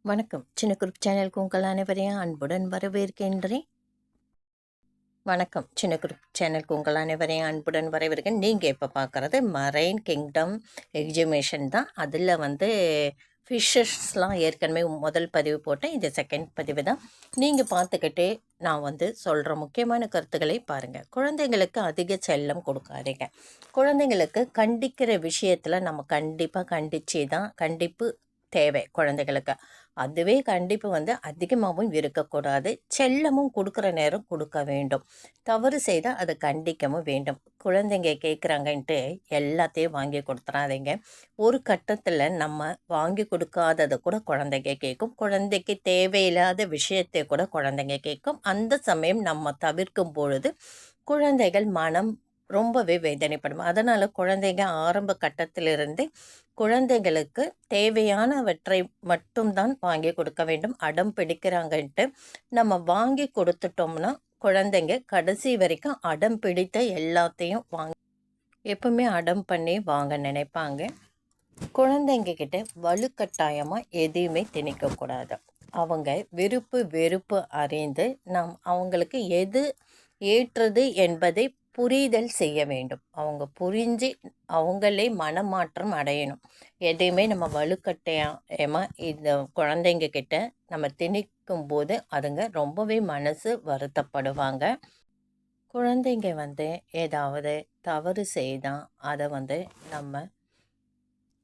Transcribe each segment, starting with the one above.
வணக்கம். சின்ன குரூப் சேனலுக்கு உங்கள் அனைவரையும் அன்புடன் வரவேற்கின்றேன். வணக்கம். சின்ன குரூப் சேனலுக்கு உங்கள் அனைவரையும் அன்புடன் வரவேற்கிறேன். நீங்கள் இப்போ பார்க்குறது மரைன் கிங்டம் எக்ஸிபிஷன் தான். அதில் ஃபிஷ்ஷஸ்லாம் ஏற்கனவே முதல் பதிவு போட்டேன். இது செகண்ட் பதிவு தான். நீங்கள் பார்த்துக்கிட்டே நான் சொல்கிற முக்கியமான கருத்துக்களை பாருங்கள். குழந்தைங்களுக்கு அதிக செல்லம் கொடுக்காதீங்க. குழந்தைங்களுக்கு கண்டிக்கிற விஷயத்தில் நம்ம கண்டிப்பாக கண்டிப்பு தேவை குழந்தைகளுக்கு. அதுவே கண்டிப்பு அதிகமாகவும் இருக்கக்கூடாது. செல்லமும் கொடுக்குற நேரம் கொடுக்க வேண்டும். தவறு செய்தால் அதை கண்டிக்கவும் வேண்டும். குழந்தைங்க கேட்குறாங்கன்ட்டு எல்லாத்தையும் வாங்கி கொடுத்துறாதீங்க. ஒரு கட்டத்தில் நம்ம வாங்கி கொடுக்காததை கூட குழந்தைங்க கேட்கும். குழந்தைக்கு தேவையில்லாத விஷயத்தை கூட குழந்தைங்க கேட்கும். அந்த சமயம் நம்ம தவிர்க்கும் பொழுது குழந்தைகள் மனம் ரொம்பவே வேதனைப்படும். அதனால் குழந்தைங்க ஆரம்ப கட்டத்திலிருந்து குழந்தைகளுக்கு தேவையானவற்றை மட்டும்தான் வாங்கி கொடுக்க வேண்டும். அடம் பிடிக்கிறாங்கன்ட்டு நம்ம வாங்கி கொடுத்துட்டோம்னா குழந்தைங்க கடைசி வரைக்கும் அடம் பிடித்த எல்லாத்தையும் எப்பவுமே அடம் பண்ணி வாங்க நினைப்பாங்க. குழந்தைங்க கிட்ட வலுக்கட்டாயமாக எதையுமே திணிக்கக்கூடாது. அவங்க வெறுப்பு அறிந்து நாம் அவங்களுக்கு எது ஏற்றது என்பதை புரிதல் செய்ய வேண்டும். அவங்க புரிஞ்சு அவங்களே மனமாற்றம் அடையணும். எதையுமே நம்ம வலுக்கட்டாயமாக இந்த குழந்தைங்க கிட்ட நம்ம திணிக்கும் போது அதுங்க ரொம்பவே மனசு வருத்தப்படுவாங்க. குழந்தைங்க ஏதாவது தவறு செய்தால் அதை நம்ம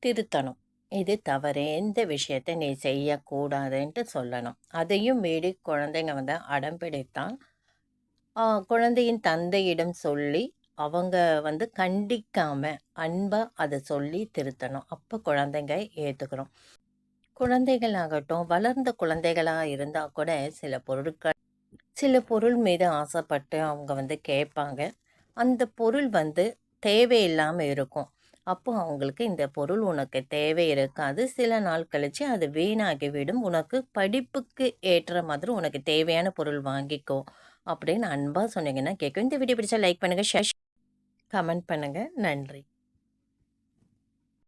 திருத்தணும். இது தவறு, எந்த விஷயத்தை நீ செய்யக்கூடாதுன்ட்டு சொல்லணும். அதையும் மீறி குழந்தைங்க அடம் பிடித்தால் குழந்தையின் தந்தையிடம் சொல்லி அவங்க கண்டிக்காமல் அன்பாக அதை சொல்லி திருத்தணும். அப்போ குழந்தைங்க ஏற்றுக்கிறோம். குழந்தைகளாகட்டும், வளர்ந்த குழந்தைகளாக இருந்தால் கூட சில பொருள் மீது ஆசைப்பட்டு அவங்க கேட்பாங்க. அந்த பொருள் தேவையில்லாமல் இருக்கும். அப்போ அவங்களுக்கு இந்த பொருள் உனக்கு தேவை இருக்காது. சில நாள் கழித்து அது வீணாகிவிடும். உனக்கு படிப்புக்கு ஏற்ற மாதிரி உனக்கு தேவையான பொருள் வாங்கிக்கோ அப்படின்னு அன்பாக சொன்னீங்கன்னா கேட்கும். இந்த வீடியோ பிடிச்சா லைக் பண்ணுங்கள், ஷேர், கமெண்ட் பண்ணுங்கள். நன்றி.